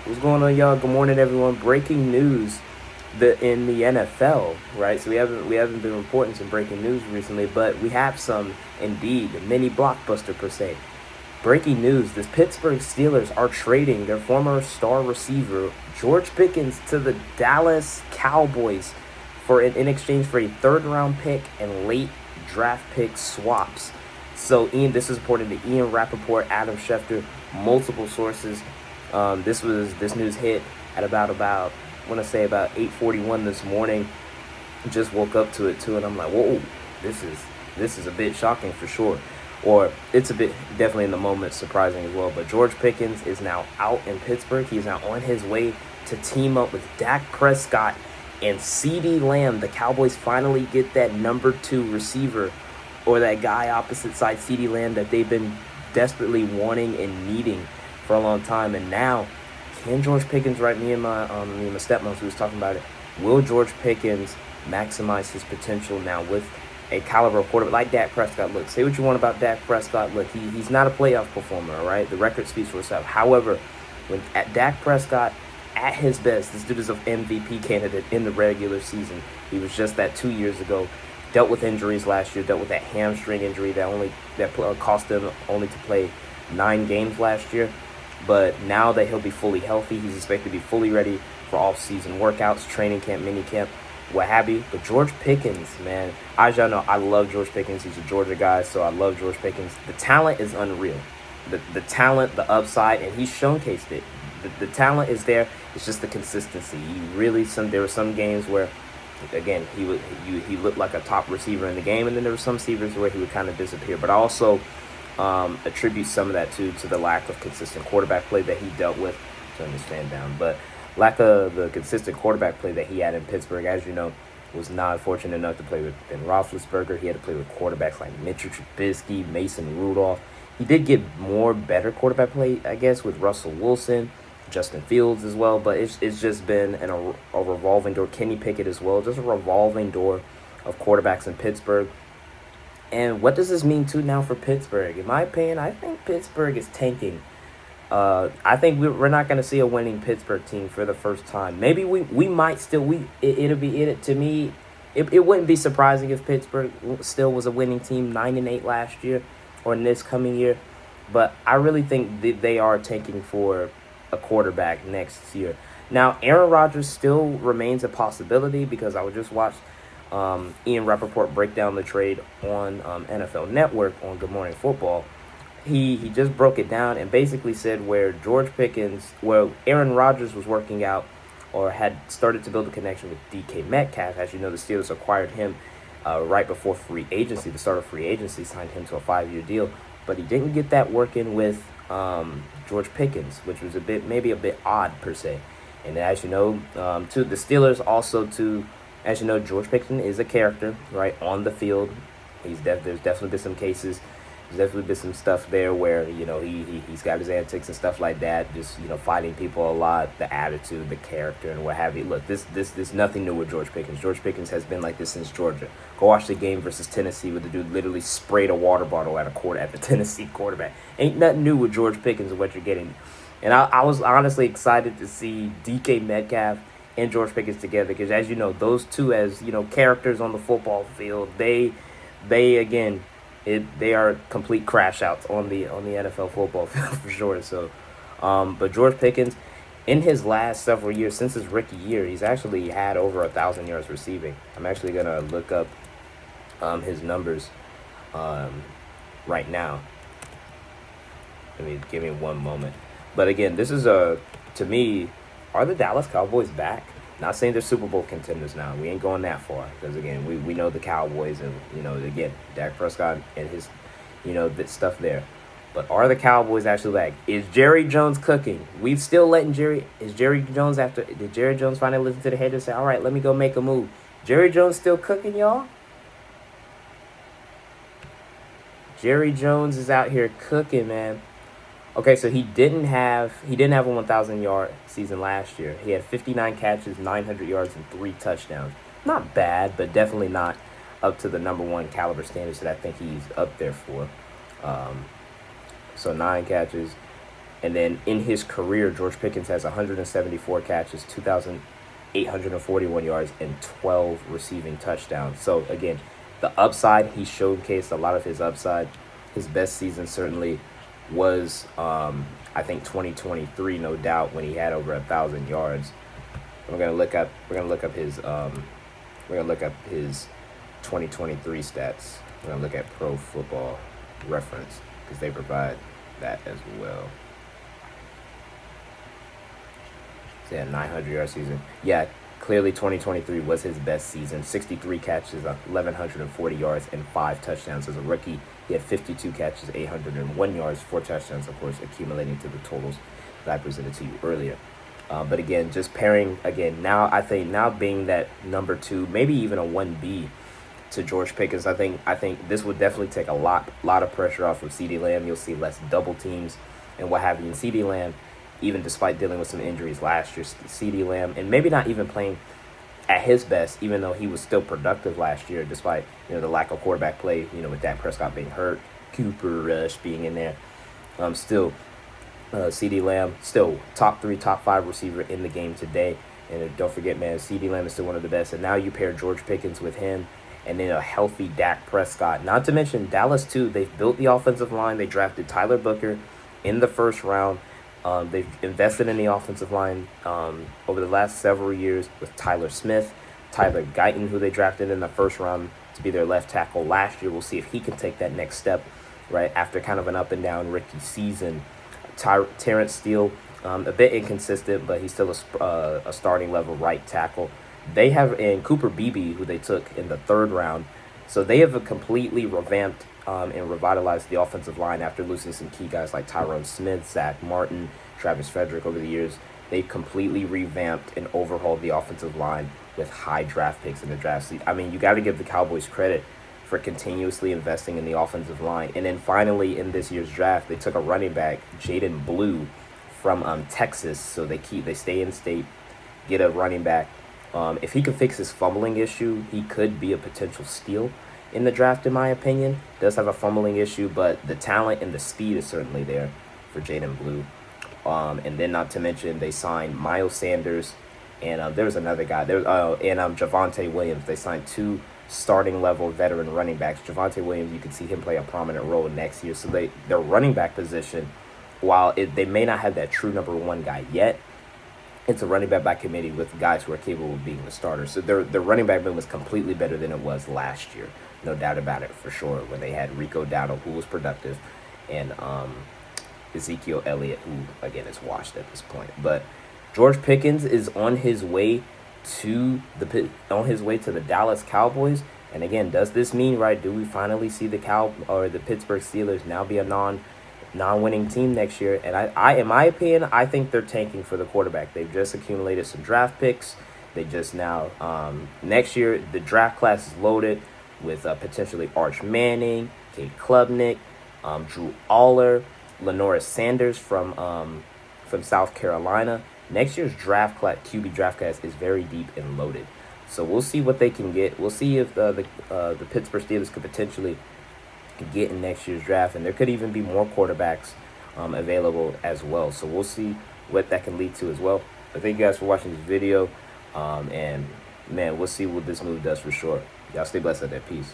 What's going on, y'all? Good morning, everyone. Breaking news in the NFL, right? So we haven't been reporting some breaking news recently, but we have some indeed mini blockbuster per se. Breaking news: the Pittsburgh Steelers are trading their former star receiver George Pickens to the Dallas Cowboys in exchange for a third-round pick and late draft pick swaps. So, Ian, this is reported to Ian Rappaport, Adam Schefter, multiple sources. This news hit at about I want to say about 8:41 this morning. Just woke up to it too, and I'm like, whoa, this is a bit shocking for sure, or it's a bit definitely in the moment surprising as well. But George Pickens is now out in Pittsburgh. He's now on his way to team up with Dak Prescott and CeeDee Lamb. The Cowboys finally get that number 2 receiver, or that guy opposite side CeeDee Lamb that they've been desperately wanting and needing for a long time. And now, can George Pickens, right? Me and my stepmom, who was talking about it, will George Pickens maximize his potential now with a caliber quarterback like Dak Prescott? Look, say what you want about Dak Prescott. Look, he's not a playoff performer, all right? The record speaks for itself. However, when at Dak Prescott at his best, this dude is an MVP candidate in the regular season. He was just that 2 years ago. Dealt with injuries last year. Dealt with that hamstring injury that cost him only to play 9 games last year. But now that he'll be fully healthy, he's expected to be fully ready for off-season workouts, training camp, mini camp, what have you. But George Pickens, man, as y'all know, I love George Pickens. He's a Georgia guy, so I love George Pickens. The talent is unreal. The talent, the upside, and he's showcased it. The talent is there. It's just the consistency. There were some games where, again, he looked like a top receiver in the game, and then there were some receivers where he would kind of disappear. But I also attribute some of that to the lack of consistent quarterback play that he dealt with. Turn this fan down, but lack of the consistent quarterback play that he had in Pittsburgh, as you know, was not fortunate enough to play with Ben Roethlisberger. He had to play with quarterbacks like Mitchell Trubisky, Mason Rudolph. He did get better quarterback play, I guess, with Russell Wilson, Justin Fields as well, but it's just been a revolving door. Kenny Pickett as well, just a revolving door of quarterbacks in Pittsburgh. And what does this mean too now for Pittsburgh? In my opinion, I think Pittsburgh is tanking. I think we're not going to see a winning Pittsburgh team for the first time. Maybe we might still it'll be it to me. It wouldn't be surprising if Pittsburgh still was a winning team, 9-8 last year, or in this coming year. But I really think they are tanking for a quarterback next year. Now, Aaron Rodgers still remains a possibility, because I would just watch Ian Rappaport break down the trade on NFL Network on Good Morning Football. He just broke it down and basically said where Aaron Rodgers was working out or had started to build a connection with DK Metcalf. As you know, the Steelers acquired him right before free agency. The start of free agency signed him to a 5-year deal, but he didn't get that working with George Pickens, which was maybe a bit odd per se. And as you know, to the Steelers also as you know, George Pickens is a character, right, on the field. There's definitely been some cases. There's definitely been some stuff there where, he's got his antics and stuff like that, just, fighting people a lot, the attitude, the character, and what have you. Look, this nothing new with George Pickens. George Pickens has been like this since Georgia. Go watch the game versus Tennessee where the dude literally sprayed a water bottle at the Tennessee quarterback. Ain't nothing new with George Pickens and what you're getting. And I was honestly excited to see DK Metcalf and George Pickens together, because as you know, those two as characters on the football field, they are complete crash outs on the NFL football field for sure. So, but George Pickens, in his last several years since his rookie year, he's actually had over 1,000 yards receiving. I'm actually gonna look up his numbers right now. Give me one moment. But again, this is to me, are the Dallas Cowboys back? Not saying they're Super Bowl contenders now. We ain't going that far, because again, we know the Cowboys, and again, Dak Prescott and his that stuff there. But are the Cowboys actually back? Is Jerry Jones cooking? We've still letting Did Jerry Jones finally listen to the head and say, all right, let me go make a move? Jerry Jones still cooking, y'all? Jerry Jones is out here cooking, man. Okay, so he didn't have a 1,000-yard season last year. He had 59 catches, 900 yards, and 3 touchdowns. Not bad, but definitely not up to the number 1 caliber standards that I think he's up there for. So 9 catches, And then in his career, George Pickens has 174 catches, 2,841 yards, and 12 receiving touchdowns. So again, the upside, he showcased a lot of his upside. His best season certainly was, I think, 2023, no doubt, when he had over 1,000 yards. We're gonna look up his 2023 stats. We're gonna look at Pro Football Reference because they provide that as well. So yeah, 900-yard season. Yeah, clearly 2023 was his best season. 63 catches, 1,140 yards, and 5 touchdowns. As a rookie, he had 52 catches, 801 yards, 4 touchdowns, of course, accumulating to the totals that I presented to you earlier. But again, just pairing, again, I think now being that number 2, maybe even a 1B to George Pickens, I think this would definitely take a lot of pressure off of CeeDee Lamb. You'll see less double teams and what have you. And CeeDee Lamb, even despite dealing with some injuries last year, CeeDee Lamb, and maybe not even playing at his best, even though he was still productive last year, despite the lack of quarterback play, with Dak Prescott being hurt, Cooper Rush being in there, still. CeeDee Lamb, still top 3, top 5 receiver in the game today. And don't forget, man, CeeDee Lamb is still one of the best. And now you pair George Pickens with him and then a healthy Dak Prescott. Not to mention Dallas, too. They've built the offensive line. They drafted Tyler Booker in the first round. They've invested in the offensive line over the last several years with Tyler Smith, Tyler Guyton, who they drafted in the first round to be their left tackle last year. We'll see if he can take that next step, right, after kind of an up-and-down rookie season. Terrence Steele, a bit inconsistent, but he's still a starting level right tackle. They have in Cooper Beebe, who they took in the 3rd round. So they have completely revamped and revitalized the offensive line after losing some key guys like Tyrone Smith, Zach Martin, Travis Frederick over the years. They completely revamped and overhauled the offensive line with high draft picks in the draft. I mean, you got to give the Cowboys credit for continuously investing in the offensive line. And then finally in this year's draft, they took a running back, Jaden Blue, from Texas. So they stay in state, get a running back. If he can fix his fumbling issue, he could be a potential steal in the draft, in my opinion. Does have a fumbling issue, but the talent and the speed is certainly there for Jaden Blue. And then not to mention they signed Miles Sanders, and there was another guy there, and Javonte Williams. They signed 2 starting level veteran running backs. Javonte Williams, you can see him play a prominent role next year. So their running back position, while they may not have that true number 1 guy yet, it's a running back by committee with guys who are capable of being the starters. So their running back room was completely better than it was last year. No doubt about it, for sure, when they had Rico Dowdle, who was productive, and Ezekiel Elliott, who, again, is washed at this point. But George Pickens is on his way to the Dallas Cowboys. And again, does this mean, right, do we finally see the Pittsburgh Steelers now be a non-winning team next year? And I in my opinion, I think they're tanking for the quarterback. They've just accumulated some draft picks. They just now next year the draft class is loaded with potentially Arch Manning, Kate Klubnik, Drew Aller, Lenoris Sanders from South Carolina. Next year's QB draft class is very deep and loaded. So we'll see what they can get. We'll see if the Pittsburgh Steelers could potentially get in next year's draft. And there could even be more quarterbacks available as well. So we'll see what that can lead to as well. But thank you guys for watching this video. And, man, we'll see what this move does for sure. Y'all stay blessed out there. Peace.